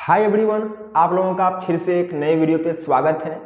Hi everyone, आप लोगों का फिर से एक नए वीडियो पे स्वागत है।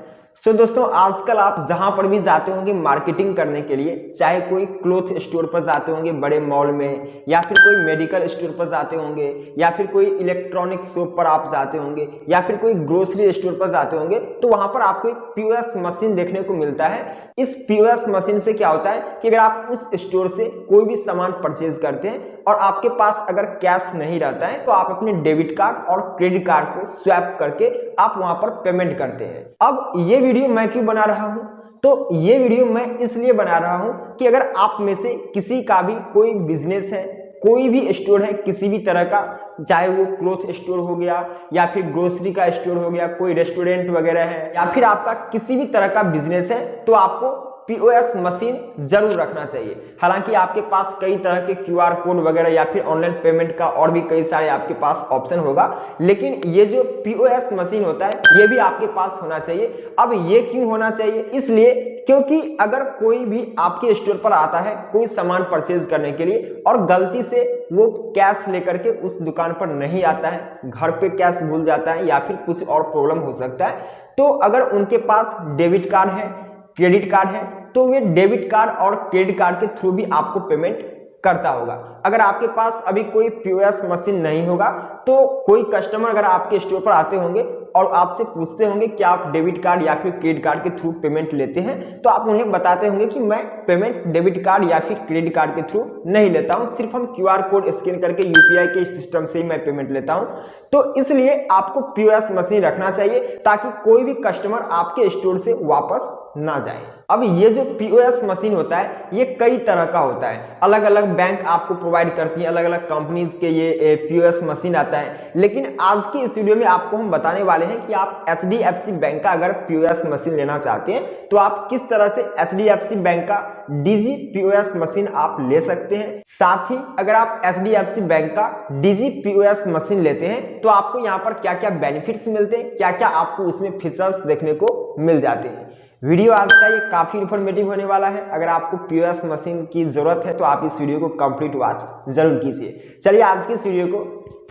दोस्तों, आजकल आप जहां पर भी जाते होंगे मार्केटिंग करने के लिए, चाहे कोई क्लोथ स्टोर पर जाते होंगे बड़े मॉल में, या फिर कोई मेडिकल स्टोर पर जाते होंगे, या फिर कोई इलेक्ट्रॉनिक शॉप पर आप जाते होंगे, या फिर कोई ग्रोसरी स्टोर पर जाते होंगे, तो वहां पर आपको एक पीओएस मशीन देखने को मिलता है। इस पीओएस मशीन से क्या होता है कि अगर आप उस स्टोर से कोई भी सामान परचेज करते हैं और आपके पास अगर कैश नहीं रहता है तो आप अपने डेबिट कार्ड और क्रेडिट कार्ड को स्वैप करके आप वहां पर पेमेंट करते हैं। अब ये वीडियो मैं क्यों बना रहा हूं? तो ये वीडियो मैं इसलिए बना रहा हूं कि अगर आप में से किसी का भी कोई बिजनेस है, कोई भी स्टोर है किसी भी तरह का, चाहे वो क्लोथ स्टोर हो गया या फिर ग्रोसरी का स्टोर हो गया, कोई रेस्टोरेंट वगैरह है, या फिर आपका किसी भी तरह का बिजनेस है, तो आपको पीओएस मशीन जरूर रखना चाहिए। हालांकि आपके पास कई तरह के क्यूआर कोड वगैरह या फिर ऑनलाइन पेमेंट का और भी कई सारे आपके पास ऑप्शन होगा, लेकिन ये जो पीओएस मशीन होता है ये भी आपके पास होना चाहिए। अब ये क्यों होना चाहिए? इसलिए क्योंकि अगर कोई भी आपके स्टोर पर आता है कोई सामान परचेज करने के लिए और गलती से वो कैश लेकर के उस दुकान पर नहीं आता है, घर पे कैश भूल जाता है या फिर कुछ और प्रॉब्लम हो सकता है, तो अगर उनके पास डेबिट कार्ड है, क्रेडिट कार्ड है, तो वे डेबिट कार्ड और क्रेडिट कार्ड के थ्रू भी आपको पेमेंट करता होगा। अगर आपके पास अभी कोई पीओएस मशीन नहीं होगा तो कोई कस्टमर अगर आपके स्टोर पर आते होंगे और आपसे पूछते होंगे कि आप डेबिट कार्ड या फिर क्रेडिट कार्ड के थ्रू पेमेंट लेते हैं, तो आप उन्हें बताते होंगे कि मैं पेमेंट डेबिट कार्ड या फिर क्रेडिट कार्ड के थ्रू नहीं लेता हूं, सिर्फ हम क्यूआर कोड स्कैन करके यूपीआई के सिस्टम से ही मैं पेमेंट लेता हूं। तो इसलिए आपको पीओएस मशीन रखना चाहिए ताकि कोई भी कस्टमर आपके स्टोर से वापस ना जाए। अब ये जो पीओएस मशीन होता है ये कई तरह का होता है, अलग अलग बैंक आपको प्रोवाइड करती है, अलग अलग कंपनीज के ये पीओएस मशीन आता है। लेकिन आज की इस वीडियो में आपको हम बताने वाले हैं कि आप एचडीएफसी बैंक का अगर पीओएस मशीन लेना चाहते हैं तो आप किस तरह से एचडीएफसी बैंक का डिजी पीओएस मशीन आप ले सकते हैं। साथ ही अगर आप एचडीएफसी बैंक का डिजी पीओएस मशीन लेते हैं तो आपको यहाँ पर क्या क्या बेनिफिट्स मिलते हैं, क्या क्या आपको उसमें फीचर्स देखने को मिल जाते हैं। वीडियो आज का ये काफी इंफॉर्मेटिव होने वाला है। अगर आपको पीओएस मशीन की जरूरत है तो आप इस वीडियो को कंप्लीट वॉच जरूर कीजिए। चलिए आज की इस वीडियो को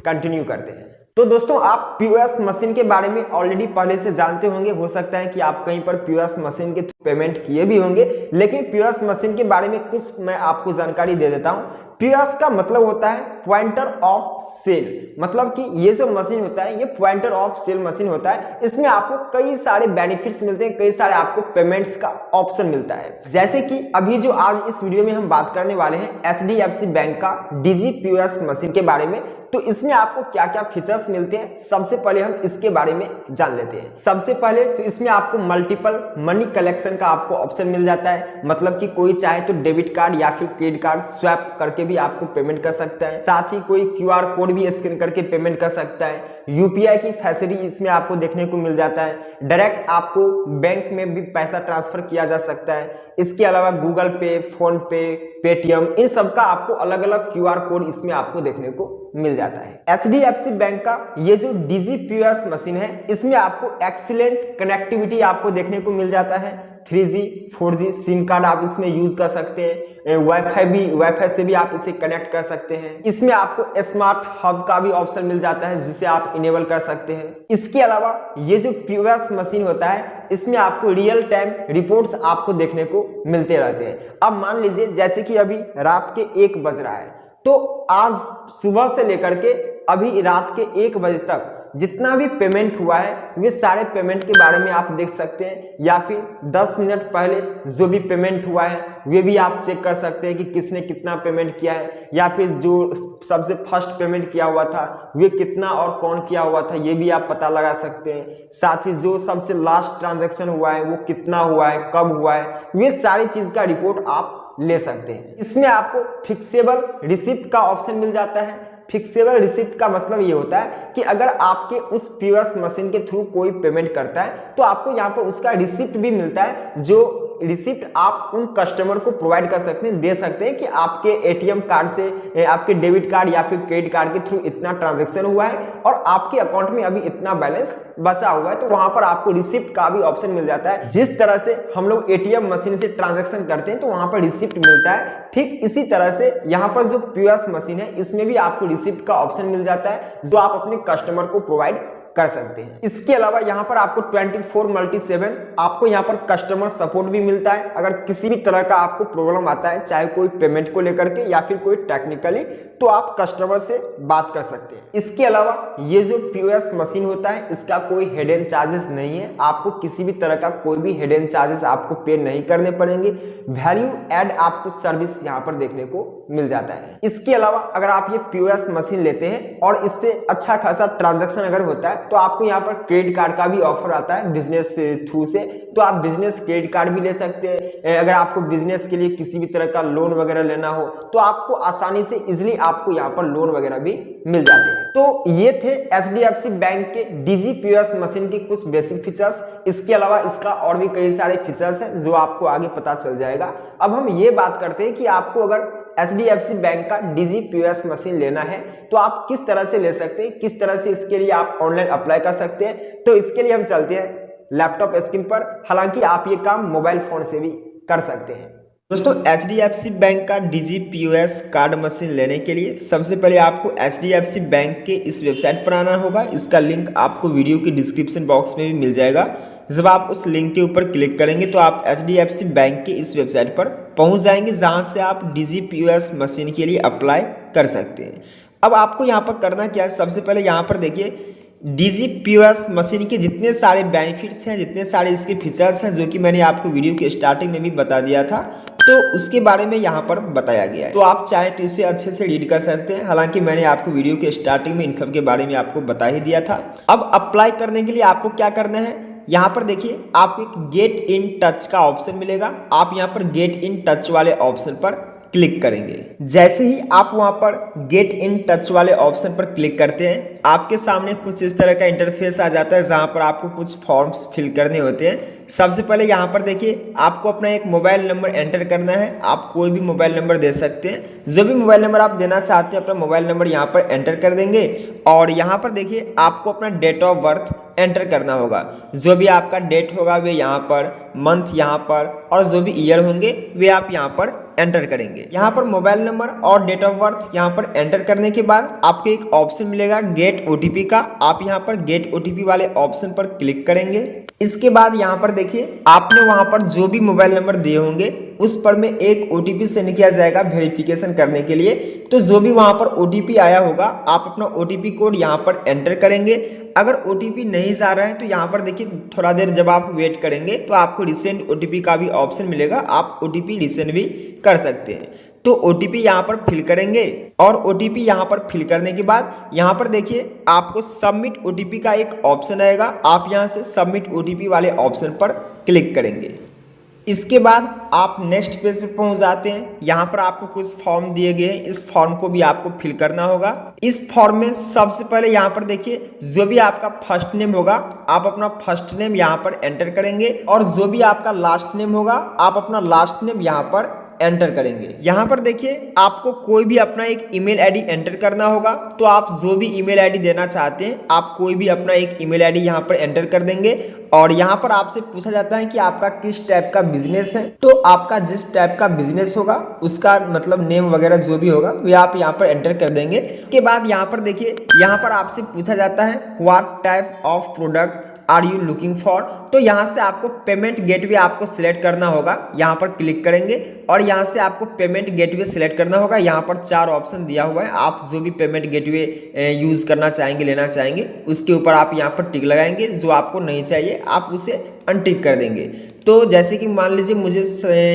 कंटिन्यू करते हैं। तो दोस्तों, आप पीओएस मशीन के बारे में ऑलरेडी पहले से जानते होंगे, हो सकता है कि आप कहीं पर पीओएस मशीन के पेमेंट किए भी होंगे, लेकिन पीओएस मशीन के बारे में कुछ मैं आपको जानकारी दे देता हूं। पीओएस का मतलब होता है पॉइंटर ऑफ सेल, मतलब कि ये जो मशीन होता है ये पॉइंटर ऑफ सेल मशीन होता है। इसमें आपको कई सारे बेनिफिट्स मिलते हैं, कई सारे आपको पेमेंट्स का ऑप्शन मिलता है। जैसे कि अभी जो आज इस वीडियो में हम बात करने वाले हैं एचडीएफसी बैंक का डिजी पीओएस मशीन के बारे में, तो इसमें आपको क्या क्या फीचर्स मिलते हैं सबसे पहले हम इसके बारे में जान लेते हैं। सबसे पहले तो इसमें आपको मल्टीपल मनी कलेक्शन का आपको ऑप्शन मिल जाता है, मतलब कि कोई चाहे तो डेबिट कार्ड या फिर क्रेडिट कार्ड स्वैप करके भी आपको पेमेंट कर सकता है। साथ ही कोई क्यूआर कोड भी स्कैन करके पेमेंट कर सकता है। यूपीआई की फैसिलिटी इसमें आपको देखने को मिल जाता है। डायरेक्ट आपको बैंक में भी पैसा ट्रांसफर किया जा सकता है। इसके अलावा गूगल पे, फोन पे, पेटीएम, इन सब का आपको अलग अलग क्यूआर कोड इसमें आपको देखने को मिल जाता है। एचडीएफसी बैंक का ये जो डिजी पीओएस मशीन है इसमें आपको एक्सीलेंट कनेक्टिविटी आपको देखने को मिल जाता है। 3G 4G सिम कार्ड आप इसमें यूज कर सकते हैं। वाईफाई से भी आप इसे कनेक्ट कर सकते हैं। इसमें आपको स्मार्ट हब का भी ऑप्शन मिल जाता है जिसे आप इनेबल कर सकते हैं। इसके अलावा ये जो पीओएस मशीन होता है इसमें आपको रियल टाइम रिपोर्ट्स आपको देखने को मिलते रहते हैं। अब मान लीजिए जैसे कि अभी रात के 1 बज रहा है, तो आज सुबह से लेकर के अभी रात के 1 बजे तक जितना भी पेमेंट हुआ है वे सारे पेमेंट के बारे में आप देख सकते हैं, या फिर 10 मिनट पहले जो भी पेमेंट हुआ है वे भी आप चेक कर सकते हैं कि किसने कितना पेमेंट किया है, या फिर जो सबसे फर्स्ट पेमेंट किया हुआ था वे कितना और कौन किया हुआ था ये भी आप पता लगा सकते हैं। साथ ही जो सबसे लास्ट ट्रांजैक्शन हुआ है वो कितना हुआ है, कब हुआ है, वे सारी चीज का रिपोर्ट आप ले सकते हैं। इसमें आपको फिक्सेबल रिसिप्ट का ऑप्शन मिल जाता है। फिक्सेबल रिसिप्ट का मतलब ये होता है कि अगर आपके उस पीओएस मशीन के थ्रू कोई पेमेंट करता है तो आपको यहाँ पर उसका रिसिप्ट भी मिलता है, जो रिसिप्ट आप उन कस्टमर को प्रोवाइड कर सकते हैं, दे सकते हैं कि आपके एटीएम कार्ड से आपके डेबिट कार्ड या फिर क्रेडिट कार्ड के थ्रू इतना ट्रांजैक्शन हुआ है और आपके अकाउंट में अभी इतना बैलेंस बचा हुआ है, तो वहां पर आपको रिसिप्ट का भी ऑप्शन मिल जाता है। जिस तरह से हम लोग एटीएम मशीन से ट्रांजैक्शन करते हैं तो वहां पर रिसिप्ट मिलता है, ठीक इसी तरह से यहाँ पर जो पीओएस मशीन है इसमें भी आपको रिसिप्ट का ऑप्शन मिल जाता है जो आप अपने कस्टमर को प्रोवाइड कर सकते हैं। इसके अलावा यहाँ पर आपको 24/7 आपको यहाँ पर कस्टमर सपोर्ट भी मिलता है। अगर किसी भी तरह का आपको प्रॉब्लम आता है, चाहे कोई पेमेंट को लेकर के या फिर कोई टेक्निकली, तो आप कस्टमर से बात कर सकते हैं। इसके अलावा ये जो पीओएस मशीन होता है, इसका कोई हिडन चार्जेस नहीं है। आपको किसी भी तरह का कोई भी हिडन चार्जेस आपको पे नहीं करने पड़ेंगे। वैल्यू एड आपको सर्विस यहाँ पर देखने को मिल जाता है। इसके अलावा अगर आप ये पीओएस मशीन लेते हैं और इससे अच्छा खासा ट्रांजैक्शन अगर होता है, तो आपको यहाँ पर क्रेडिट कार्ड का भी ऑफर आता है बिजनेस थ्रू से, तो आप बिजनेस क्रेडिट कार्ड भी ले सकते हैं। अगर आपको बिजनेस के लिए किसी भी तरह का लोन वगैरह लेना हो, तो आपको आसानी से इजिली आपको यहाँ पर लोन वगैरह भी मिल जाते हैं। तो ये थे एचडीएफसी बैंक के डीजी पीओएस मशीन की कुछ बेसिक फीचर्स। इसके अलावा इसका और भी कई सारे फीचर्स हैं जो आपको आगे पता चल जाएगा। अब हम ये बात करते हैं कि आपको अगर एचडीएफसी बैंक का डीजी पीओएस मशीन लेना है तो आप किस तरह से ले सकते हैं, किस तरह से इसके लिए आप ऑनलाइन अप्लाई कर सकते हैं। तो इसके लिए हम चलते हैं लैपटॉप स्क्रीन पर। हालांकि आप ये काम मोबाइल फोन से भी कर सकते हैं। दोस्तों, एचडीएफसी बैंक का डीजी पीओएस कार्ड मशीन लेने के लिए सबसे पहले आपको एचडीएफसी बैंक के इस वेबसाइट पर आना होगा। इसका लिंक आपको वीडियो की डिस्क्रिप्शन बॉक्स में भी मिल जाएगा। जब आप उस लिंक के ऊपर क्लिक करेंगे तो आप एचडीएफसी बैंक के इस वेबसाइट पर पहुंच जाएंगे, जहां से आप डीजी पीओएस मशीन के लिए अप्लाई कर सकते हैं। अब आपको यहाँ पर करना क्या है, सबसे पहले यहाँ पर देखिए डीजी पीओएस मशीन के जितने सारे बेनिफिट्स हैं, जितने सारे इसके फीचर्स हैं, जो कि मैंने आपको वीडियो के स्टार्टिंग में भी बता दिया था, तो उसके बारे में यहाँ पर बताया गया है। तो आप चाहें तो इसे अच्छे से रीड कर सकते हैं। हालांकि मैंने आपको वीडियो के स्टार्टिंग में इन सब के बारे में आपको बता ही दिया था। अब अप्लाई करने के लिए आपको क्या करना है, यहाँ पर देखिए आपको एक गेट इन टच का ऑप्शन मिलेगा। आप यहाँ पर गेट इन टच वाले ऑप्शन पर क्लिक करेंगे। जैसे ही आप वहां पर गेट इन टच वाले ऑप्शन पर क्लिक करते हैं, आपके सामने कुछ इस तरह का इंटरफेस आ जाता है, जहां पर आपको कुछ फॉर्म्स फिल करने होते हैं। सबसे पहले यहां पर देखिए आपको अपना एक मोबाइल नंबर एंटर करना है। आप कोई भी मोबाइल नंबर दे सकते हैं। जो भी मोबाइल नंबर आप देना चाहते हैं, अपना मोबाइल नंबर यहाँ पर एंटर कर देंगे। और यहाँ पर देखिए आपको अपना डेट ऑफ बर्थ एंटर करना होगा। जो भी आपका डेट होगा वे यहाँ पर, मंथ यहाँ पर, और जो भी ईयर होंगे वे आप यहाँ पर एंटर करेंगे। यहाँ पर मोबाइल नंबर और डेट ऑफ बर्थ यहाँ पर एंटर करने के बाद आपको एक ऑप्शन मिलेगा गेट ओटीपी का। आप यहाँ पर गेट ओटीपी वाले ऑप्शन पर क्लिक करेंगे। इसके बाद यहाँ पर देखिए आपने वहां पर जो भी मोबाइल नंबर दिए होंगे उस पर में एक ओटीपी सेंड किया जाएगा वेरिफिकेशन करने के लिए। तो जो भी वहां पर ओटीपी आया होगा, आप अपना ओटीपी कोड यहाँ पर एंटर करेंगे। अगर ओटीपी नहीं जा रहा है तो यहाँ पर देखिए थोड़ा देर जब आप वेट करेंगे तो आपको रिसेंट ओटीपी का भी ऑप्शन मिलेगा। आप ओटीपी रिसेंट भी कर सकते हैं। तो ओटीपी यहाँ पर फिल करेंगे और ओटीपी यहाँ पर फिल करने के बाद यहाँ पर देखिए आपको सबमिट ओटीपी का एक ऑप्शन आएगा। आप यहाँ से सबमिट ओटीपी वाले ऑप्शन पर क्लिक करेंगे। इसके बाद आप नेक्स्ट पेज पे पहुंच जाते हैं। यहाँ पर आपको कुछ फॉर्म दिए गए हैं, इस फॉर्म को भी आपको फिल करना होगा। इस फॉर्म में सबसे पहले यहाँ पर देखिए जो भी आपका फर्स्ट नेम होगा आप अपना फर्स्ट नेम यहाँ पर एंटर करेंगे, और जो भी आपका लास्ट नेम होगा आप अपना लास्ट नेम यहाँ पर एंटर करेंगे। यहाँ पर देखिए आपको कोई भी अपना एक ईमेल आईडी एंटर करना होगा। तो आप जो भी ईमेल आईडी देना चाहते हैं आप कोई भी अपना एक ईमेल आईडी यहाँ पर एंटर कर देंगे। और यहाँ पर आपसे पूछा जाता है कि आपका किस टाइप का बिजनेस है। तो आपका जिस टाइप का बिजनेस होगा उसका मतलब नेम वगैरह जो भी होगा वे आप यहाँ पर एंटर कर देंगे। इसके बाद यहाँ पर देखिए यहाँ पर आपसे पूछा जाता है what type of product are you looking for. तो यहाँ से आपको पेमेंट गेटवे आपको सिलेक्ट करना होगा। यहाँ पर क्लिक करेंगे और यहाँ से आपको पेमेंट गेटवे सिलेक्ट करना होगा। यहाँ पर 4 ऑप्शन दिया हुआ है। आप जो भी पेमेंट गेटवे यूज करना चाहेंगे, लेना चाहेंगे, उसके ऊपर आप यहाँ पर टिक लगाएंगे। जो आपको नहीं चाहिए आप उसे अनटिक कर देंगे। तो जैसे कि मान लीजिए मुझे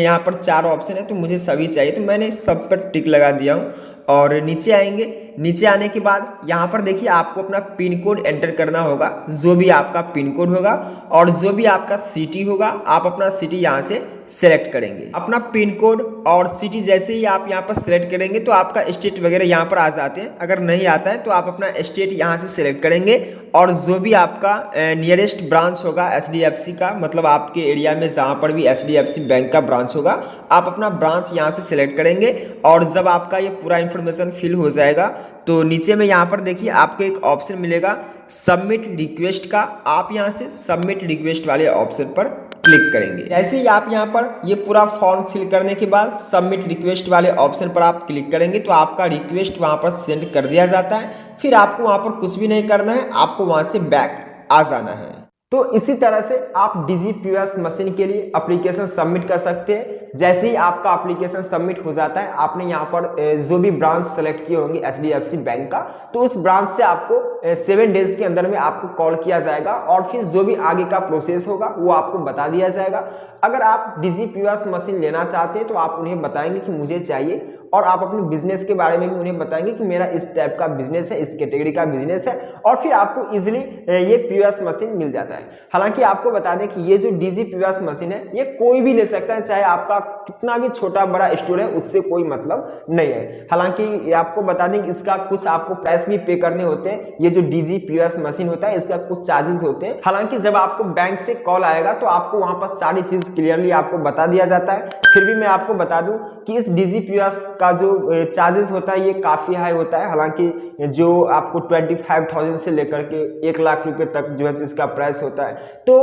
यहाँ पर 4 ऑप्शन है तो मुझे सभी चाहिए, तो मैंने सब पर टिक लगा दिया हूँ। और नीचे आएंगे। नीचे आने के बाद यहाँ पर देखिए आपको अपना पिन कोड एंटर करना होगा। जो भी आपका पिन कोड होगा और जो भी आपका सिटी होगा आप अपना सिटी यहाँ से सेलेक्ट करेंगे। अपना पिन कोड और सिटी जैसे ही आप यहाँ पर सेलेक्ट करेंगे तो आपका स्टेट वगैरह यहाँ पर आ जाते हैं। अगर नहीं आता है तो आप अपना स्टेट यहाँ से सेलेक्ट करेंगे। और जो भी आपका नियरेस्ट ब्रांच होगा एचडीएफसी का, मतलब आपके एरिया में जहाँ पर भी एचडीएफसी बैंक का ब्रांच होगा आप अपना ब्रांच यहाँ से सेलेक्ट करेंगे। और जब आपका ये पूरा इन्फॉर्मेशन फिल हो जाएगा तो नीचे में यहाँ पर देखिए आपको एक ऑप्शन मिलेगा सबमिट रिक्वेस्ट का। आप यहाँ से सबमिट रिक्वेस्ट वाले ऑप्शन पर क्लिक करेंगे। जैसे ही आप यहाँ पर ये पूरा फॉर्म फिल करने के बाद सबमिट रिक्वेस्ट वाले ऑप्शन पर आप क्लिक करेंगे तो आपका रिक्वेस्ट वहाँ पर सेंड कर दिया जाता है। फिर आपको वहाँ पर कुछ भी नहीं करना है, आपको वहाँ से बैक आ जाना है। तो इसी तरह से आप DigiPOS मशीन के लिए एप्लीकेशन सबमिट कर सकते हैं। जैसे ही आपका एप्लीकेशन सबमिट हो जाता है, आपने यहाँ पर जो भी ब्रांच सेलेक्ट किए होंगे HDFC बैंक का, तो उस ब्रांच से आपको 7 डेज के अंदर में आपको कॉल किया जाएगा और फिर जो भी आगे का प्रोसेस होगा वो आपको बता दिया जाएगा। अगर आप DigiPOS मशीन लेना चाहते हैं तो आप उन्हें बताएंगे कि मुझे चाहिए, और आप अपने बिजनेस के बारे में भी उन्हें बताएंगे कि मेरा इस टाइप का बिजनेस है, इस कैटेगरी का बिजनेस है, और फिर आपको इजीली ये POS मशीन मिल जाता है। हालांकि आपको बता दें कि ये जो DigiPOS मशीन है ये कोई भी ले सकता है, चाहे आपका कितना भी छोटा बड़ा स्टोर है, उससे कोई मतलब नहीं है। हालांकि आपको बता दें कि इसका कुछ आपको प्राइस भी पे करने होते हैं। ये जो DigiPOS मशीन होता है इसका कुछ चार्जेस होते हैं। हालांकि जब आपको बैंक से कॉल आएगा तो आपको वहां पर सारी चीज क्लियरली आपको बता दिया जाता है। फिर भी मैं आपको बता दूं कि इस DigiPOS का जो चार्जेस होता है ये काफी हाई होता है। हालांकि जो आपको 25,000 से लेकर के 1 लाख रुपए तक जो है इसका प्राइस होता है। तो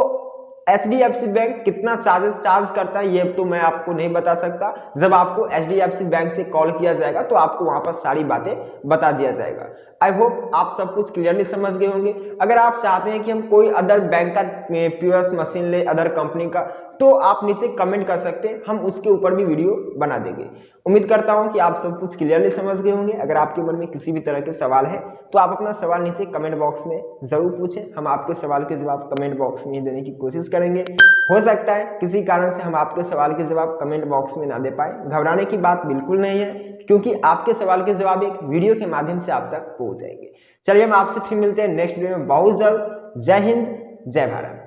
HDFC बैंक कितना चार्जेस चार्ज करता है ये तो मैं आपको नहीं बता सकता। जब आपको HDFC बैंक से कॉल किया जाएगा तो आपको वहां पर सारी बातें बता दिया जाएगा। आई होप आप सब कुछ क्लियरली समझ गए होंगे। अगर आप चाहते हैं कि हम कोई अदर बैंक का POS मशीन ले, अदर कंपनी का, तो आप नीचे कमेंट कर सकते हैं, हम उसके ऊपर भी वीडियो बना देंगे। उम्मीद करता हूं कि आप सब कुछ क्लियरली समझ गए होंगे। अगर आपके मन में किसी भी तरह के सवाल है तो आप अपना सवाल नीचे कमेंट बॉक्स में जरूर पूछें। हम आपके सवाल के जवाब कमेंट बॉक्स में देने की कोशिश करेंगे। हो सकता है किसी कारण से हम आपके सवाल के जवाब कमेंट बॉक्स में ना दे पाए, घबराने की बात बिल्कुल नहीं है, क्योंकि आपके सवाल के जवाब एक वीडियो के माध्यम से आप तक पहुंच जाएंगे। चलिए हम आपसे फिर मिलते हैं नेक्स्ट वीडियो में बहुत जल्द। जय हिंद, जय भारत।